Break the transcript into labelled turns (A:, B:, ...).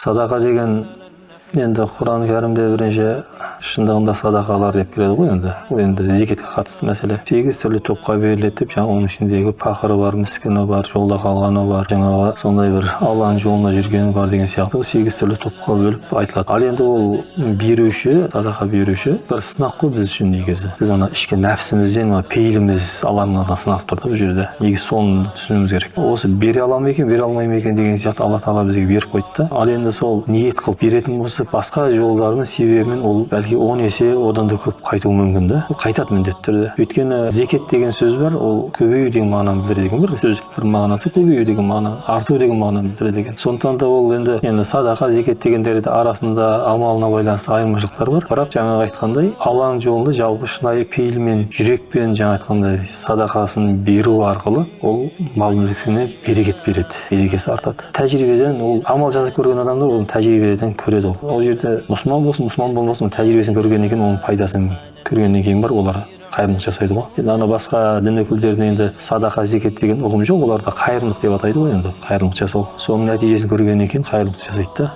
A: Садақа деген енді Құран кәрімде бірінші шындығында садақалар деп келеді ғой енді. Ол енді зекетке қатысты мәселе. 8 түрлі топқа беріледі деп, жаңа оның ішіндегі пақыры бар, міскіні бар, жолда қалғаны бар, жаңағы сондай бір Алланың жолында жүргені бар деген сияқты 8 түрлі топқа бөліп айтылады. Ал енді ол беруші, садақа беруші бір сынақ қой біз үшін негізі. Біз ана ішкі нәпсімізден, пейіліміз Алланың сынап тұрды бұл жерде. Негізі соны түсінуіміз керек. Осы бере аламын екен, бере алмаймын екен деген сияқты Алла Тағала бізге беріп қойды да. Ал енді сол ниет қылып беретін болса, басқа жолдармен, себебімен ол бәлки 10 есе одан да көп қайтуы мүмкін да. Ол қайтады міндетті түрде. Өйткені зекет деген сөз бар, ол көбею деген мағынаны білдіреді екен. Бір сөздік бір мағынасы көбею деген мағына, арту деген мағынаны білдіреді екен. Сондықтан да ол енді садақа, зекет дегендерде арасында амалына байланысты айырмашылықтар бар. Бірақ жаңағы айтқандай, Алланың жолында жалпы шынайы пейілмен, жүрекпен жаңа айтқандай садақасын беру арқылы ол мал мүлкіне берекет береді, берекесі артады. Тәжірибеден ол амал жасап көрген адамдар ол тәжірибеден көреді ол. Ол жерде мұсылман болсын, мұсылман болмасын, тәжірибесін көргеннен кейін оның пайдасын көргеннен кейін бар олар қайырымдылық жасайды ғой. Енді ана басқа дін өкілдеріне енді садақа, зекет деген ұғым жоқ, оларда қайырымдылық деп атайды ғой енді, қайырымдылық жасау. Соның нәтижесін көргеннен кейін қайырымдылық жасайды да.